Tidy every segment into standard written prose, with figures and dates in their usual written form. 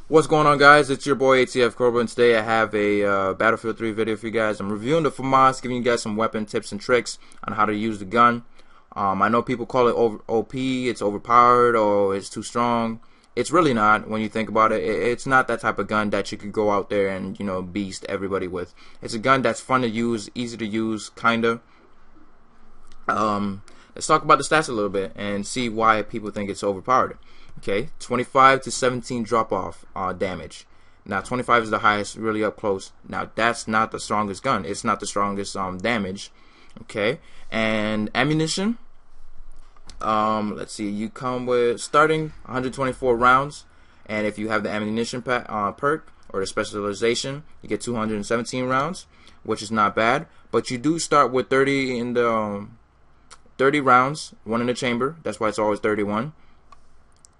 What's going on, guys? It's your boy ATF Cobra, and today I have a Battlefield 3 video for you guys. I'm reviewing the Famas, giving you guys some weapon tips and tricks on how to use the gun. I know people call it OP, it's overpowered, or it's too strong. It's really not when you think about it. It's not that type of gun that you could go out there and, beast everybody with. It's a gun that's fun to use, easy to use, kinda. Let's talk about the stats a little bit and see why people think it's overpowered. Okay, 25 to 17 drop off damage. Now 25 is the highest, really up close. Now that's not the strongest gun. It's not the strongest damage. Okay, and ammunition. Let's see. You come with starting 124 rounds, and if you have the ammunition perk or the specialization, you get 217 rounds, which is not bad. But you do start with 30 in the 30 rounds, one in the chamber. That's why it's always 31.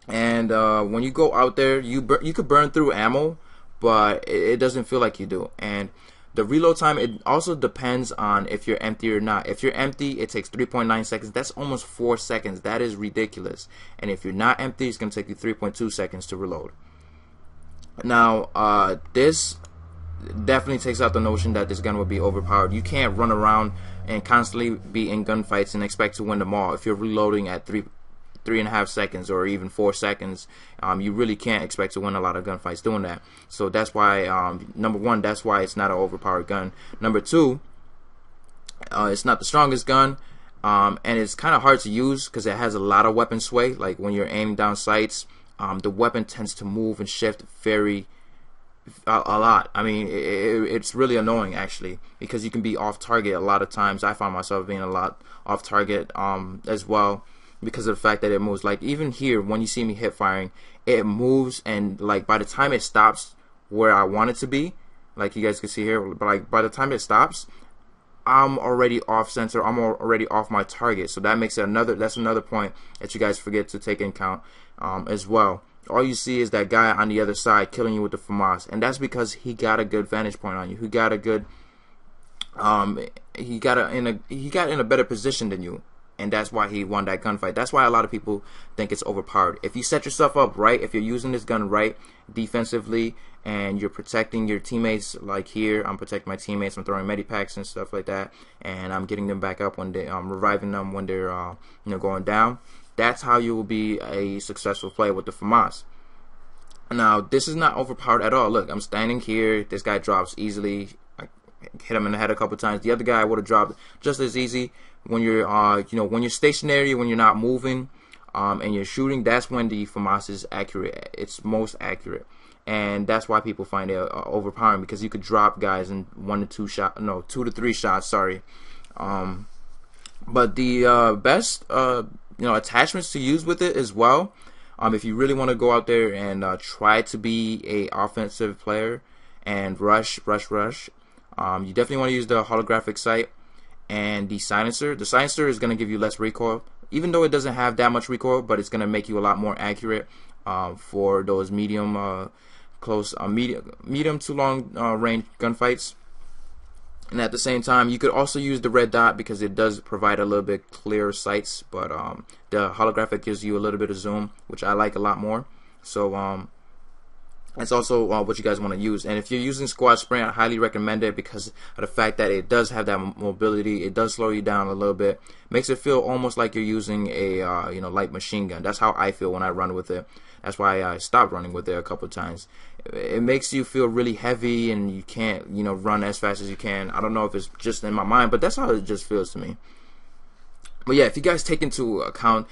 And when you go out there, you could burn through ammo, but it doesn't feel like you do. And the reload time, it also depends on if you're empty or not. If you're empty, it takes 3.9 seconds. That's almost 4 seconds. That is ridiculous. And if you're not empty, it's going to take you 3.2 seconds to reload. Now, this definitely takes out the notion that this gun will be overpowered. You can't run around and constantly be in gunfights and expect to win them all. If you're reloading at 3.5 seconds or even 4 seconds, you really can't expect to win a lot of gunfights doing that. So that's why, number one, that's why it's not an overpowered gun. Number two, it's not the strongest gun, and it's kind of hard to use because it has a lot of weapon sway. Like when you're aiming down sights, the weapon tends to move and shift a lot. I mean, it's really annoying actually, because you can be off target a lot of times. I found myself being a lot off target as well, because of the fact that it moves. Like even here, when you see me hip firing, it moves, and like by the time it stops where I want it to be, like you guys can see here, but like by the time it stops, I'm already off center. I'm already off my target. So that makes it that's another point that you guys forget to take in account as well. All you see is that guy on the other side killing you with the Famas, and that's because he got a good vantage point on you. He got a good he got in a better position than you. And that's why he won that gunfight. That's why a lot of people think it's overpowered. If you set yourself up right, if you're using this gun right defensively, and you're protecting your teammates, like here, I'm protecting my teammates. I'm throwing medipacks and stuff like that, and I'm getting them back up when they, reviving them when they're, going down. That's how you will be a successful player with the Famas. Now, this is not overpowered at all. Look, I'm standing here. This guy drops easily. I hit him in the head a couple times. The other guy would have dropped just as easy. When you're when you're stationary, when you're not moving, and you're shooting, that's when the Famas is accurate. It's most accurate, and that's why people find it overpowering, because you could drop guys in 2 to 3 shots. Sorry, but the best attachments to use with it as well. If you really want to go out there and try to be a offensive player and rush, you definitely want to use the holographic sight. And the silencer is going to give you less recoil, even though it doesn't have that much recoil, but it's going to make you a lot more accurate for those medium to long range gunfights. And at the same time, you could also use the red dot, because it does provide a little bit clearer sights, but the holographic gives you a little bit of zoom, which I like a lot more. So that's also what you guys want to use. And if you're using squad sprint, I highly recommend it, because of the fact that it does have that mobility. It does slow you down a little bit, makes it feel almost like you're using a light machine gun. That's how I feel when I run with it. That's why I stopped running with it a couple of times. It makes you feel really heavy, and you can't run as fast as you can. I don't know if it's just in my mind, but that's how it just feels to me. But yeah, if you guys take into account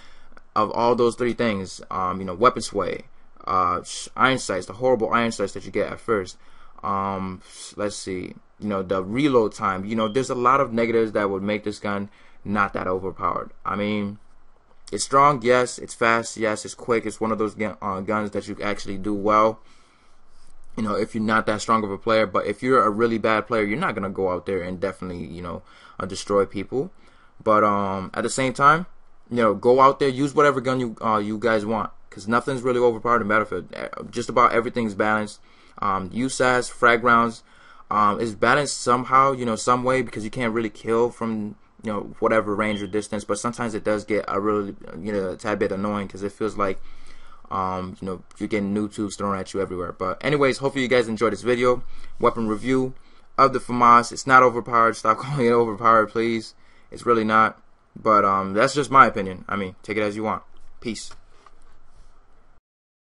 of all those 3 things, weapon sway, iron sights, the horrible iron sights that you get at first, let's see, the reload time, there's a lot of negatives that would make this gun not that overpowered. I mean, it's strong, yes. It's fast, yes. It's quick. It's one of those guns that you actually do well, if you're not that strong of a player. But if you're a really bad player, you're not gonna go out there and definitely destroy people. But at the same time, go out there, use whatever gun you guys want, because nothing's really overpowered in Battlefield. Just about everything's balanced. USAS, frag rounds, is balanced somehow, some way, because you can't really kill from whatever range or distance. But sometimes it does get a really a tad bit annoying, because it feels like You know, you're getting new tubes thrown at you everywhere. But anyways, hopefully you guys enjoyed this video. Weapon review of the Famas. It's not overpowered. Stop calling it overpowered, please. It's really not. But that's just my opinion. I mean, take it as you want. Peace.